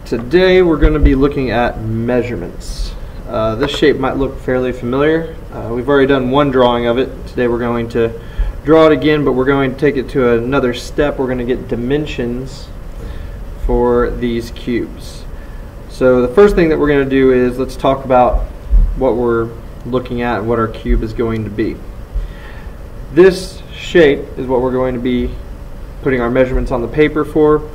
Today we're going to be looking at measurements. This shape might look fairly familiar. We've already done one drawing of it. Today we're going to draw it again, but we're going to take it to another step. We're going to get dimensions for these cubes. So the first thing that we're going to do is let's talk about what we're looking at and what our cube is going to be. This shape is what we're going to be putting our measurements on the paper for.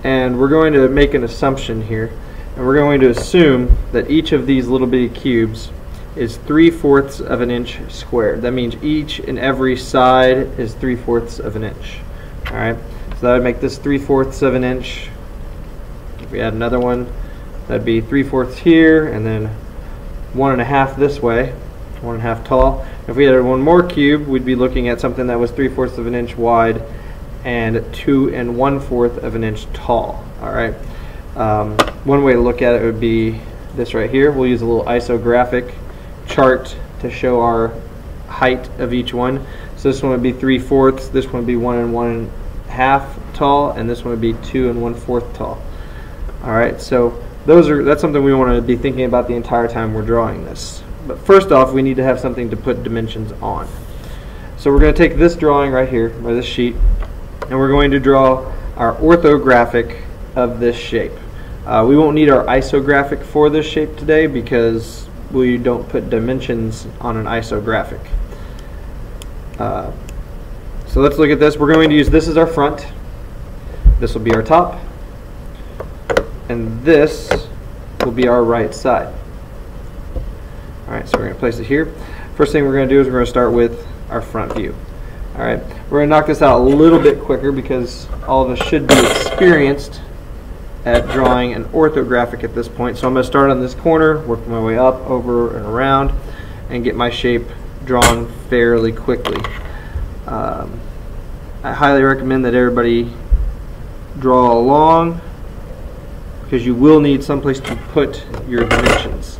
And we're going to make an assumption here, and we're going to assume that each of these little bitty cubes is 3/4 of an inch squared. That means each and every side is 3/4 of an inch. Alright, so that would make this 3/4 of an inch. If we add another one, that'd be 3/4 here, and then 1.5 this way, 1.5 tall. If we added one more cube, we'd be looking at something that was 3/4 of an inch wide and 2 1/4 of an inch tall. Alright, one way to look at it would be this right here. We'll use a little isographic chart to show our height of each one. So this one would be 3/4, this one would be 1 1/2 tall, and this one would be 2 1/4 tall. Alright, so that's something we want to be thinking about the entire time we're drawing this. But first off, we need to have something to put dimensions on. So we're going to take this drawing right here, or this sheet, and we're going to draw our orthographic of this shape. We won't need our isographic for this shape today because we don't put dimensions on an isographic. So let's look at this. We're going to use this as our front. This will be our top. And this will be our right side. Alright, so we're going to place it here. First thing we're going to do is we're going to start with our front view. Alright, we're going to knock this out a little bit quicker because all of us should be experienced at drawing an orthographic at this point. So I'm going to start on this corner, work my way up, over, and around, and get my shape drawn fairly quickly. I highly recommend that everybody draw along because you will need someplace to put your dimensions.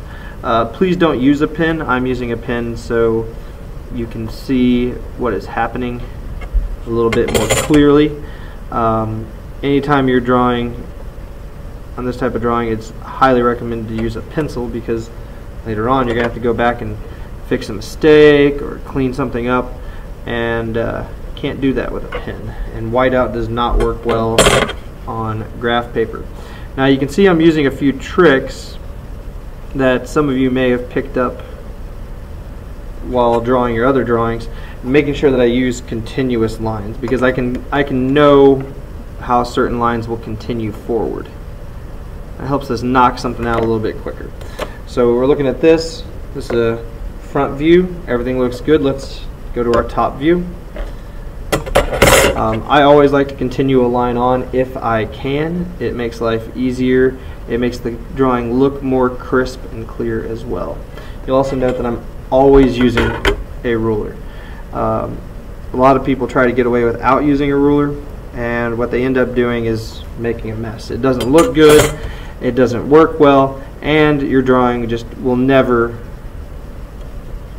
Please don't use a pen. I'm using a pen so you can see what is happening a little bit more clearly. Anytime you're drawing on this type of drawing, it's highly recommended to use a pencil because later on you're going to have to go back and fix a mistake or clean something up, and can't do that with a pen. And whiteout does not work well on graph paper. Now you can see I'm using a few tricks that some of you may have picked up while drawing your other drawings, making sure that I use continuous lines because I can know how certain lines will continue forward. It helps us knock something out a little bit quicker. So we're looking at this. This is a front view. Everything looks good. Let's go to our top view. I always like to continue a line on if I can. It makes life easier. It makes the drawing look more crisp and clear as well. You'll also note that I'm always using a ruler. A lot of people try to get away without using a ruler, and what they end up doing is making a mess. It doesn't look good, it doesn't work well, and your drawing just will never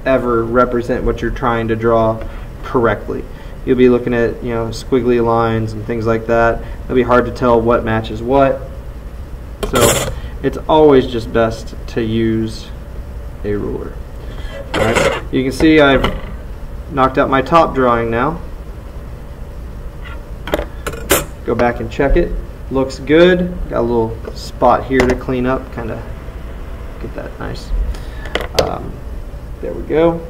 ever represent what you're trying to draw correctly. You'll be looking at, squiggly lines and things like that. It'll be hard to tell what matches what. So it's always just best to use a ruler. Alright, you can see I've knocked out my top drawing now. Go back and check it. Looks good. Got a little spot here to clean up, kind of get that nice. There we go.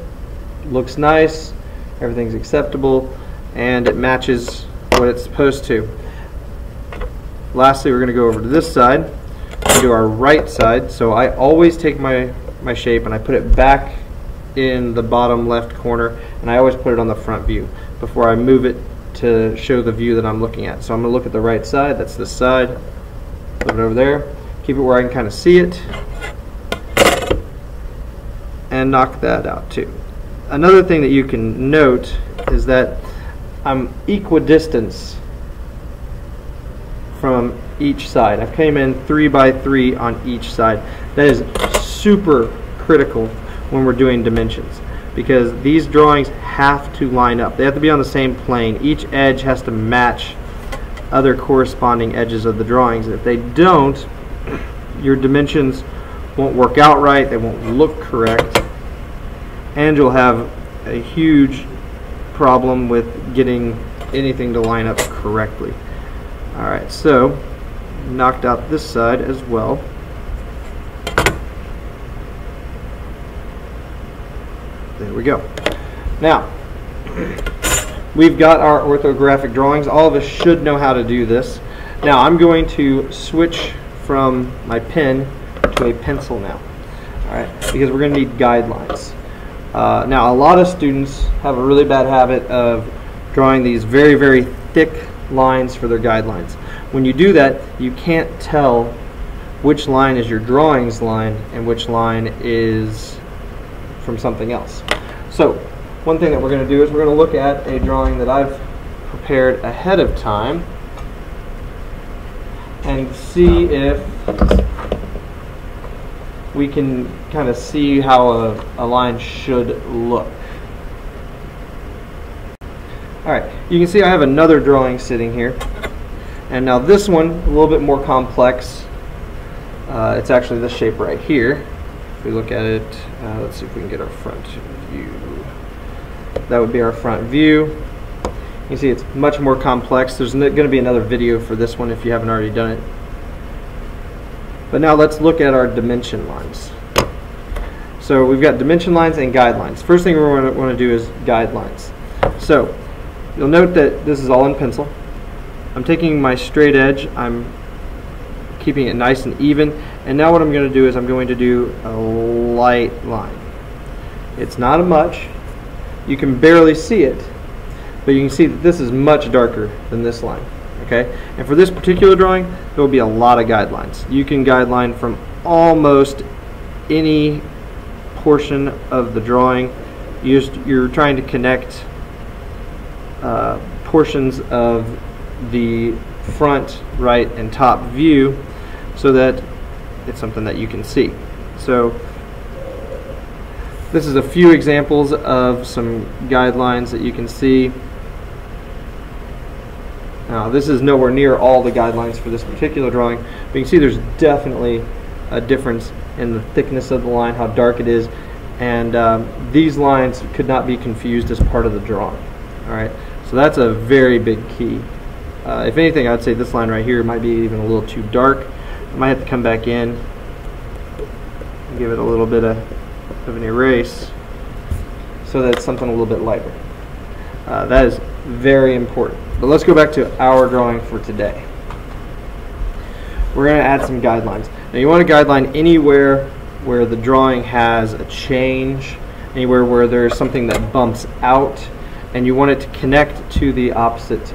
Looks nice. Everything's acceptable, and it matches what it's supposed to. Lastly, we're going to go over to this side and do our right side. So I always take my shape and I put it back in the bottom left corner, and I always put it on the front view before I move it to show the view that I'm looking at. So I'm going to look at the right side. That's this side. Put it over there. Keep it where I can kind of see it, and knock that out too. Another thing that you can note is that I'm equidistant from each side. I've came in 3 by 3 on each side. That is super critical when we're doing dimensions because these drawings have to line up. They have to be on the same plane. Each edge has to match other corresponding edges of the drawings. If they don't, your dimensions won't work out right, they won't look correct, and you'll have a huge problem with getting anything to line up correctly. Alright, so knocked out this side as well. There we go. Now, we've got our orthographic drawings. All of us should know how to do this. Now, I'm going to switch from my pen to a pencil now. Alright, because we're going to need guidelines. Now, a lot of students have a really bad habit of drawing these very, very thick lines for their guidelines. When you do that, you can't tell which line is your drawings line and which line is from something else. So, one thing that we're going to do is we're going to look at a drawing that I've prepared ahead of time and see if we can kind of see how a line should look. Alright, you can see I have another drawing sitting here, and now this one, a little bit more complex. It's actually this shape right here. If we look at it, let's see if we can get our front view. That would be our front view. You can see it's much more complex. There's going to be another video for this one if you haven't already done it. But now let's look at our dimension lines. So we've got dimension lines and guidelines. First thing we're going to want to do is guidelines. So you'll note that this is all in pencil. I'm taking my straight edge, I'm keeping it nice and even, and now what I'm going to do is I'm going to do a light line. It's not much. You can barely see it, but you can see that this is much darker than this line. Okay, and for this particular drawing, there will be a lot of guidelines. You can guideline from almost any portion of the drawing. You're trying to connect portions of the front, right, and top view so that it's something that you can see. So this is a few examples of some guidelines that you can see. Now, this is nowhere near all the guidelines for this particular drawing, but you can see there's definitely a difference in the thickness of the line, how dark it is, and these lines could not be confused as part of the drawing. Alright, so that's a very big key. If anything, I'd say this line right here might be even a little too dark. I might have to come back in and give it a little bit of an erase so that it's something a little bit lighter. That is very important. But let's go back to our drawing for today. We're going to add some guidelines. Now you want to guideline anywhere where the drawing has a change, anywhere where there's something that bumps out, and you want it to connect to the opposite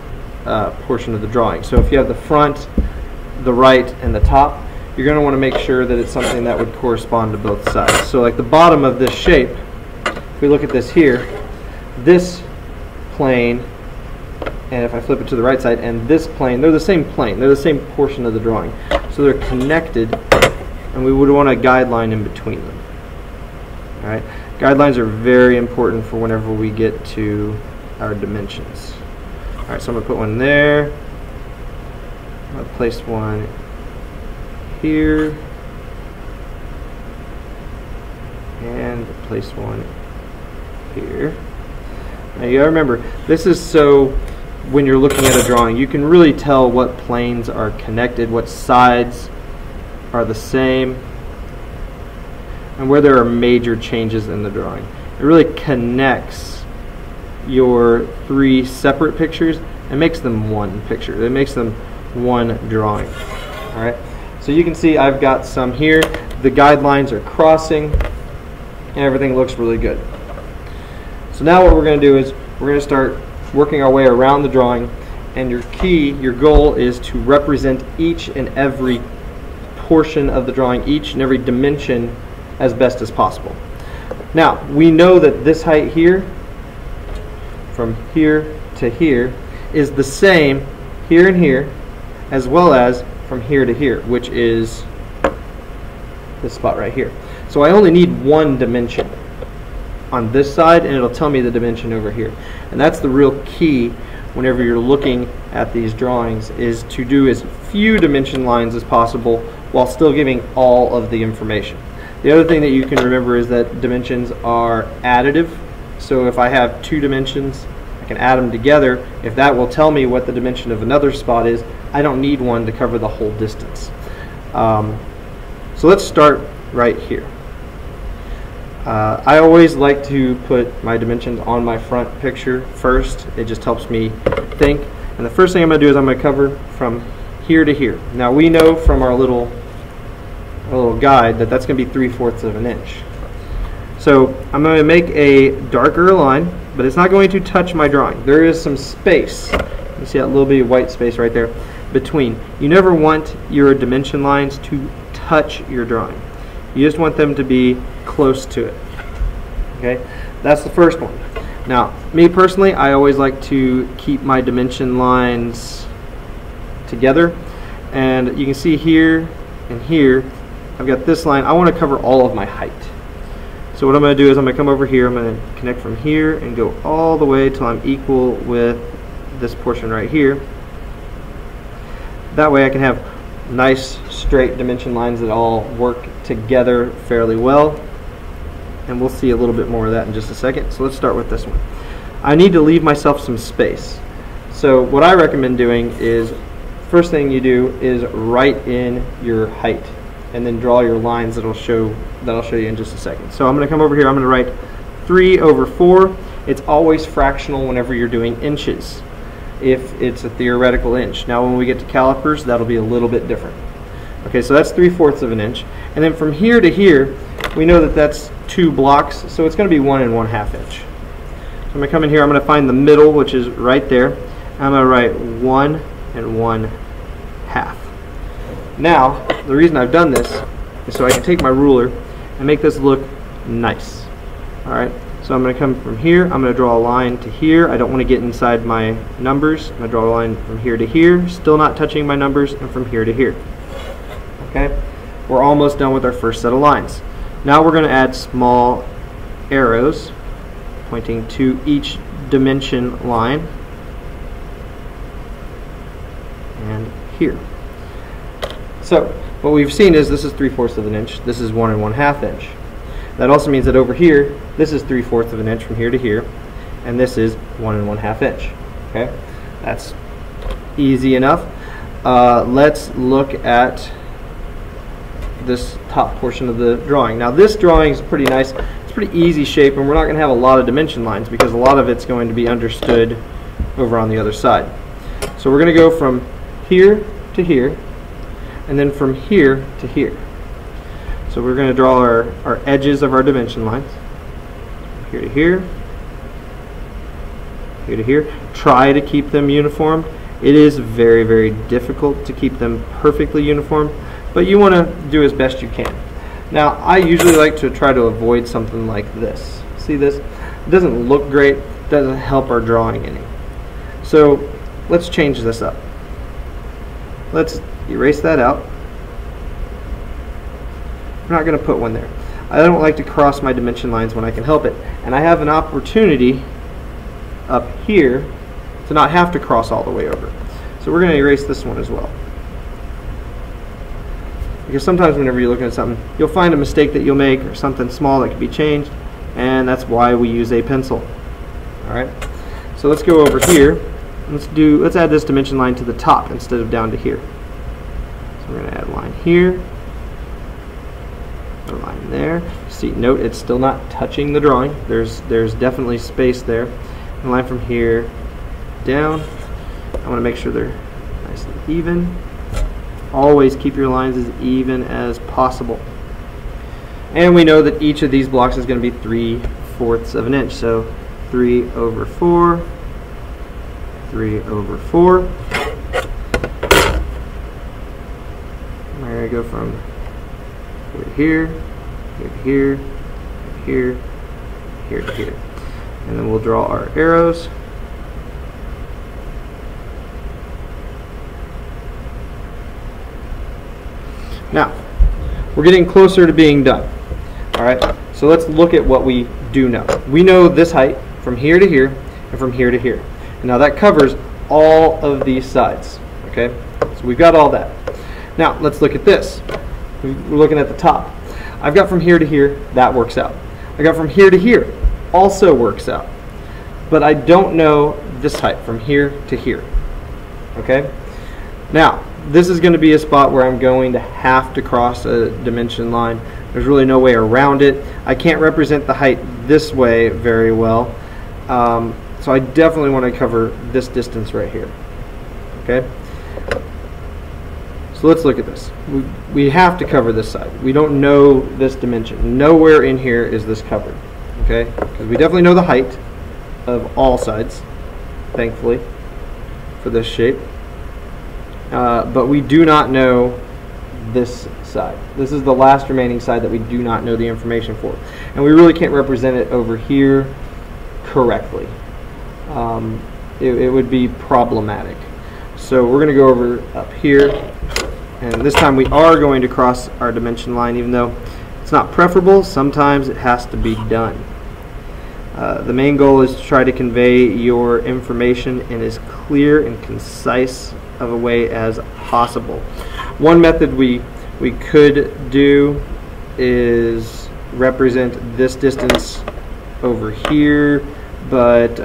portion of the drawing. So if you have the front, the right, and the top, you're going to want to make sure that it's something that would correspond to both sides. So like the bottom of this shape, if we look at this here, this plane, and if I flip it to the right side, and this plane, they're the same plane, they're the same portion of the drawing. So they're connected, and we would want a guideline in between them. Alright, guidelines are very important for whenever we get to our dimensions. Alright, so I'm going to put one there. I'm going to place one here, and place one here. Now you gotta remember, this is so when you're looking at a drawing, you can really tell what planes are connected, what sides are the same, and where there are major changes in the drawing. It really connects your three separate pictures and makes them one picture. It makes them one drawing. Alright, so you can see I've got some here. The guidelines are crossing, and everything looks really good. So now what we're going to do is we're going to start working our way around the drawing, and your goal is to represent each and every portion of the drawing, each and every dimension as best as possible. Now, we know that this height here, from here to here, is the same here and here, as well as from here to here, which is this spot right here. So I only need one dimension on this side, and it'll tell me the dimension over here. And that's the real key whenever you're looking at these drawings, is to do as few dimension lines as possible while still giving all of the information. The other thing that you can remember is that dimensions are additive. So if I have two dimensions, I can add them together. If that will tell me what the dimension of another spot is, I don't need one to cover the whole distance. So let's start right here. I always like to put my dimensions on my front picture first. It just helps me think. And the first thing I'm going to do is I'm going to cover from here to here. Now we know from our little guide that that's going to be 3/4 of an inch. So I'm going to make a darker line, but it's not going to touch my drawing. There is some space. You see that little bit of white space right there between. You never want your dimension lines to touch your drawing. You just want them to be close to it. Okay, that's the first one. Now, me personally, I always like to keep my dimension lines together, and you can see here and here, I've got this line. I want to cover all of my height. So what I'm going to do is I'm going to come over here, I'm going to connect from here and go all the way till I'm equal with this portion right here. That way I can have nice straight dimension lines that all work together fairly well. And we'll see a little bit more of that in just a second. So let's start with this one. I need to leave myself some space. So what I recommend doing is, first thing you do is write in your height and then draw your lines that I'll show you in just a second. So I'm going to come over here, I'm going to write 3/4. It's always fractional whenever you're doing inches, if it's a theoretical inch. Now when we get to calipers, that'll be a little bit different. Okay, so that's 3/4 of an inch. And then from here to here, we know that that's 2 blocks, so it's going to be 1 1/2 inch. So I'm going to come in here, I'm going to find the middle, which is right there. I'm going to write 1 1/2. Now, the reason I've done this is so I can take my ruler and make this look nice. Alright, so I'm going to come from here, I'm going to draw a line to here. I don't want to get inside my numbers. I'm going to draw a line from here to here, still not touching my numbers, and from here to here. Okay, we're almost done with our first set of lines. Now we're going to add small arrows pointing to each dimension line and here. So what we've seen is this is 3/4 of an inch, this is 1 1/2 inch. That also means that over here, this is 3/4 of an inch from here to here, and this is 1 1/2 inch. Okay, that's easy enough. Let's look at this top portion of the drawing. Now this drawing is pretty nice. It's pretty easy shape, and we're not going to have a lot of dimension lines because a lot of it's going to be understood over on the other side. So we're going to go from here to here, and then from here to here. So we're going to draw our edges of our dimension lines. Here to here, here to here. Try to keep them uniform. It is very, very difficult to keep them perfectly uniform, but you want to do as best you can. Now, I usually like to try to avoid something like this. See this? It doesn't look great, it doesn't help our drawing any. So let's change this up. Let's erase that out. I'm not going to put one there. I don't like to cross my dimension lines when I can help it. And I have an opportunity up here to not have to cross all the way over. So we're going to erase this one as well. Because sometimes whenever you're looking at something, you'll find a mistake that you'll make or something small that can be changed, and that's why we use a pencil. Alright, so let's go over here. Let's add this dimension line to the top instead of down to here. So we're going to add a line here, a line there. See, note it's still not touching the drawing. There's definitely space there. And a line from here down. I want to make sure they're nice and even. Always keep your lines as even as possible. And we know that each of these blocks is going to be 3/4 of an inch. So 3/4, 3/4. We're going to go from here to here, here to here, here to here. And then we'll draw our arrows. Now, we're getting closer to being done. Alright, so let's look at what we do know. We know this height from here to here and from here to here. And now that covers all of these sides. Okay, so we've got all that. Now let's look at this. We're looking at the top. I've got from here to here, that works out. I got from here to here, also works out. But I don't know this height from here to here. Okay? Now, this is going to be a spot where I'm going to have to cross a dimension line. There's really no way around it. I can't represent the height this way very well. So I definitely want to cover this distance right here. Okay? So let's look at this. We have to cover this side. We don't know this dimension. Nowhere in here is this covered. Okay? Because we definitely know the height of all sides, thankfully, for this shape. But we do not know this side. This is the last remaining side that we do not know the information for. And we really can't represent it over here correctly. It would be problematic. So we're going to go over up here. And this time we are going to cross our dimension line, even though it's not preferable. Sometimes it has to be done. The main goal is to try to convey your information in as clear and concise of a way as possible. One method we could do is represent this distance over here, but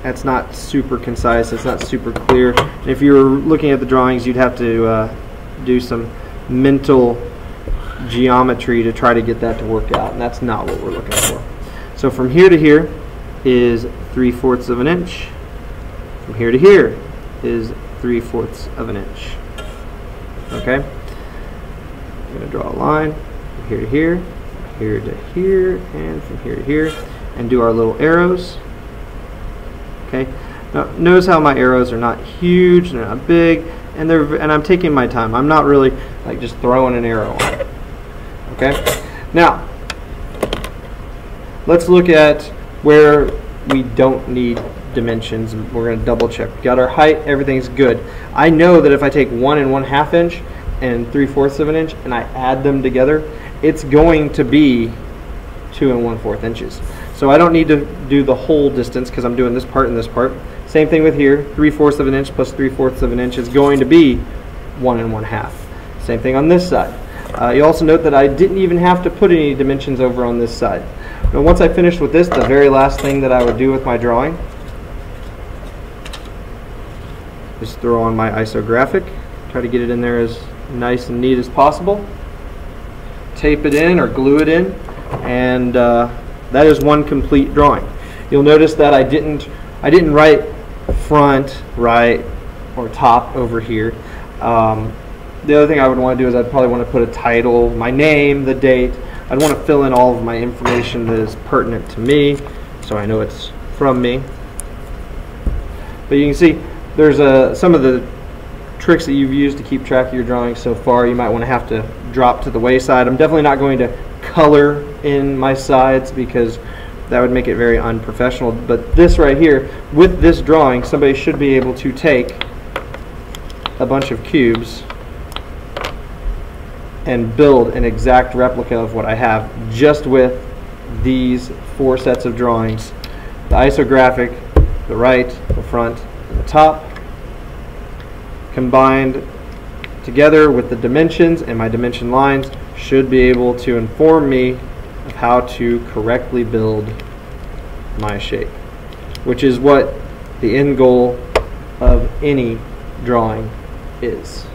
that's not super concise, it's not super clear. And if you were looking at the drawings, you'd have to do some mental geometry to try to get that to work out, and that's not what we're looking for. So from here to here is 3/4 of an inch. From here to here is 3/4 of an inch. Okay? I'm going to draw a line from here to here, from here to here, and from here to here, and do our little arrows. Okay? Now notice how my arrows are not huge, they're not big, and I'm taking my time. I'm not really like just throwing an arrow on it. Okay? Now, let's look at where we don't need dimensions. We're going to double check. We got our height, everything's good. I know that if I take 1 1/2 inch and 3/4 of an inch and I add them together, it's going to be 2 1/4 inches. So I don't need to do the whole distance because I'm doing this part and this part. Same thing with here, 3/4 of an inch plus 3/4 of an inch is going to be 1 1/2. Same thing on this side. You also note that I didn't even have to put any dimensions over on this side. Now once I finish with this, the very last thing that I would do with my drawing is throw on my isographic, try to get it in there as nice and neat as possible, tape it in or glue it in, and that is one complete drawing. You'll notice that I didn't write front, right, or top over here. The other thing I would want to do is I'd probably want to put a title, my name, the date. I'd want to fill in all of my information that is pertinent to me so I know it's from me. But you can see there's some of the tricks that you've used to keep track of your drawings so far you might want to have to drop to the wayside. I'm definitely not going to color in my sides because that would make it very unprofessional. But this right here, with this drawing, somebody should be able to take a bunch of cubes and build an exact replica of what I have just with these 4 sets of drawings. The isographic, the right, the front, and the top, combined together with the dimensions and my dimension lines should be able to inform me of how to correctly build my shape, which is what the end goal of any drawing is.